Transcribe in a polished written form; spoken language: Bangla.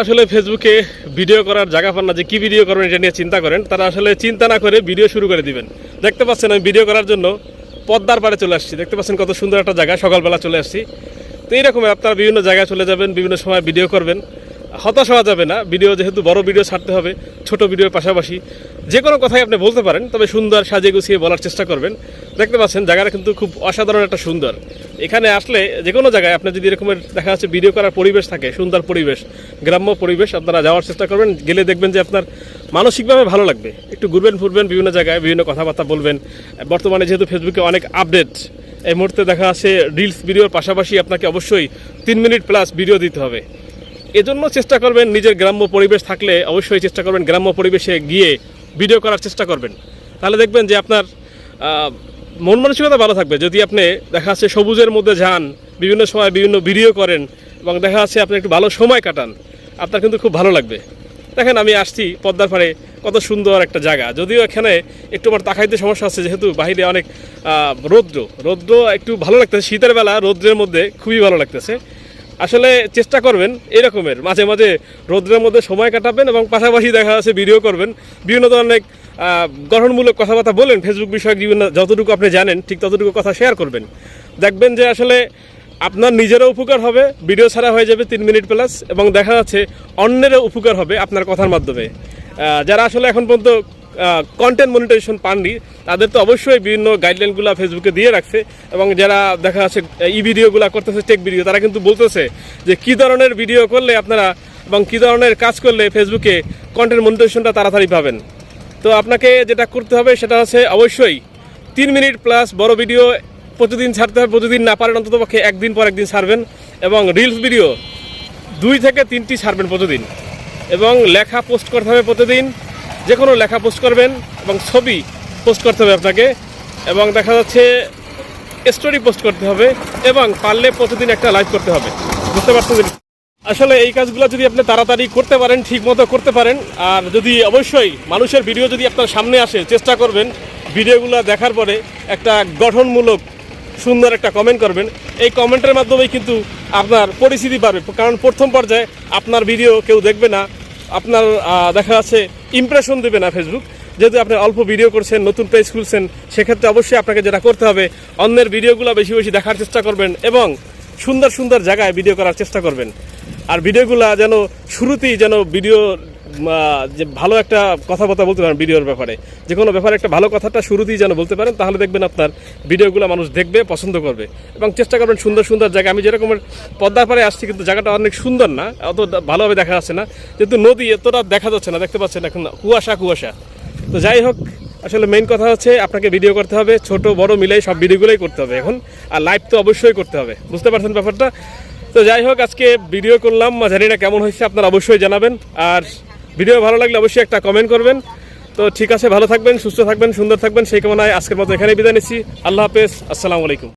আসলে ফেসবুকে ভিডিও করার জায়গা পান না, যে কি ভিডিও করবেন এটা নিয়ে চিন্তা করেন, তারা আসলে চিন্তা না করে ভিডিও শুরু করে দিবেন। দেখতে পাচ্ছেন আমি ভিডিও করার জন্য পদ্মার পাড়ে চলে আসছি। দেখতে পাচ্ছেন কত সুন্দর একটা জায়গা, সকালবেলা চলে আসছি। তো এইরকম আপনারা বিভিন্ন জায়গায় চলে যাবেন, বিভিন্ন সময় ভিডিও করবেন, হতাশ হওয়া যাবে না। ভিডিও যেহেতু বড় ভিডিও ছাড়তে হবে, ছোট ভিডিওর পাশাপাশি যে কোনো কথাই আপনি বলতে পারেন, তবে সুন্দর সাজিয়ে গুছিয়ে বলার চেষ্টা করবেন। দেখতে পাচ্ছেন জায়গাটা কিন্তু খুব অসাধারণ একটা সুন্দর। এখানে আসলে যে কোনো জায়গায় আপনার যদি এরকমের দেখা যাচ্ছে ভিডিও করার পরিবেশ থাকে, সুন্দর পরিবেশ, গ্রাম্য পরিবেশ, আপনারা যাওয়ার চেষ্টা করবেন। গেলে দেখবেন যে আপনার মানসিকভাবে ভালো লাগবে। একটু ঘুরবেন ফুরবেন, বিভিন্ন জায়গায় বিভিন্ন কথাবার্তা বলবেন। বর্তমানে যেহেতু ফেসবুকে অনেক আপডেট, এই মুহূর্তে দেখা আছে রিলস ভিডিওর পাশাপাশি আপনাকে অবশ্যই 3 মিনিট প্লাস ভিডিও দিতে হবে। এজন্য চেষ্টা করবেন, নিজের গ্রাম্য পরিবেশ থাকলে অবশ্যই চেষ্টা করবেন গ্রাম্য পরিবেশে গিয়ে ভিডিও করার চেষ্টা করবেন। তাহলে দেখবেন যে আপনার মন মানসিকতা ভালো থাকবে। যদি আপনি দেখা যাচ্ছে সবুজের মধ্যে যান, বিভিন্ন সময় বিভিন্ন ভিডিও করেন এবং দেখা যাচ্ছে আপনি একটু ভালো সময় কাটান, আপনার কিন্তু খুব ভালো লাগবে। দেখেন আমি আসছি পদ্মার পাড়ে, কত সুন্দর একটা জায়গা। যদিও এখানে একটু আমার তাকাইতে সমস্যা আছে, যেহেতু বাইরে অনেক রৌদ্র একটু ভালো লাগতেছে। শীতের বেলা রৌদ্রের মধ্যে খুবই ভালো লাগতেছে। আসলে চেষ্টা করবেন এরকমের মাঝে মাঝে রৌদ্রের মধ্যে সময় কাটাবেন এবং পাশাপাশি দেখা যাচ্ছে ভিডিও করবেন, বিভিন্ন ধরনের গঠনমূলক কথাবার্তা বলেন, ফেসবুক বিষয়ক বিভিন্ন যতটুকু আপনি জানেন ঠিক ততটুকু কথা শেয়ার করবেন। দেখবেন যে আসলে আপনার নিজেরও উপকার হবে, ভিডিও ছাড়া হয়ে যাবে 3 মিনিট প্লাস, এবং দেখা যাচ্ছে অন্যেরও উপকার হবে আপনার কথার মাধ্যমে। যারা আসলে এখন পর্যন্ত কন্টেন্ট মনিটাইজেশন পাননি, তাদের তো অবশ্যই বিভিন্ন গাইডলাইনগুলো ফেসবুকে দিয়ে রাখছে, এবং যারা দেখা যাচ্ছে এই ভিডিওগুলো করতেছে, টেক ভিডিও, তারা কিন্তু বলতেছে যে কী ধরনের ভিডিও করলে আপনারা এবং কী ধরনের কাজ করলে ফেসবুকে কন্টেন্ট মনিটাইজেশনটা তাড়াতাড়ি পাবেন। তো আপনাকে যেটা করতে হবে সেটা হচ্ছে অবশ্যই 3 মিনিট প্লাস বড় ভিডিও প্রতিদিন ছাড়তে হবে। প্রতিদিন না পারেন অন্তত পক্ষে একদিন পর একদিন ছাড়বেন, এবং রিলস ভিডিও 2 থেকে 3টি ছাড়বেন প্রতিদিন, এবং লেখা পোস্ট করতে হবে প্রতিদিন। যে কোনো লেখা পোস্ট করবেন এবং ছবি পোস্ট করতে হবে আপনাকে, এবং দেখা যাচ্ছে স্টোরি পোস্ট করতে হবে, এবং পারলে প্রতিদিন একটা লাইভ করতে হবে। বুঝতে পারছেন? আসলে এই কাজগুলো যদি আপনি তাড়াতাড়ি করতে পারেন, ঠিক মতো করতে পারেন, আর যদি অবশ্যই মানুষের ভিডিও যদি আপনার সামনে আসে, চেষ্টা করবেন ভিডিওগুলো দেখার পরে একটা গঠনমূলক সুন্দর একটা কমেন্ট করবেন। এই কমেন্টের মাধ্যমেই কিন্তু আপনার পরিচিতি বাড়বে, কারণ প্রথম পর্যায়ে আপনার ভিডিও কেউ দেখবে না, আপনার দেখা যাচ্ছে ইমপ্রেশন দেবে না ফেসবুক। যেহেতু আপনি অল্প ভিডিও করছেন, নতুন পেজ খুলছেন, সেক্ষেত্রে অবশ্যই আপনাকে যেটা করতে হবে, অন্যের ভিডিওগুলো বেশি বেশি দেখার চেষ্টা করবেন, এবং সুন্দর সুন্দর জায়গায় ভিডিও করার চেষ্টা করবেন। আর ভিডিওগুলো যেন শুরুতেই যেন ভিডিও যে ভালো একটা কথাবার্তা বলতে পারেন ভিডিওর ব্যাপারে, যে কোনো ব্যাপারে একটা ভালো কথাটা শুরুতেই যেন বলতে পারেন, তাহলে দেখবেন আপনার ভিডিওগুলো মানুষ দেখবে, পছন্দ করবে। এবং চেষ্টা করবেন সুন্দর সুন্দর জায়গা। আমি যেরকমের পদ্মার পাড়ে আসছি, কিন্তু জায়গাটা অনেক সুন্দর না, অত ভালোভাবে দেখা যাচ্ছে না, যেহেতু নদী এতটা দেখা যাচ্ছে না, দেখতে পাচ্ছেন এখন কুয়াশা। তো যাই হোক, আসলে মেইন কথা হচ্ছে আপনাকে ভিডিও করতে হবে, ছোট বড় মিলাই সব ভিডিওগুলোই করতে হবে এখন, আর লাইভ তো অবশ্যই করতে হবে। বুঝতে পারছেন ব্যাপারটা? তো যাই হোক, আজকে ভিডিও করলাম, জানি না কেমন হয়েছে, আপনারা অবশ্যই জানাবেন। আর ভিডিও ভালো লাগলে অবশ্যই একটা কমেন্ট করবেন। তো ঠিক আছে, ভালো থাকবেন, সুস্থ থাকবেন, সুন্দর থাকবেন, সেই কামনায় আজকের মতো এখানে বিদায় নিচ্ছি। আল্লাহ হাফেজ, আসসালামু আলাইকুম।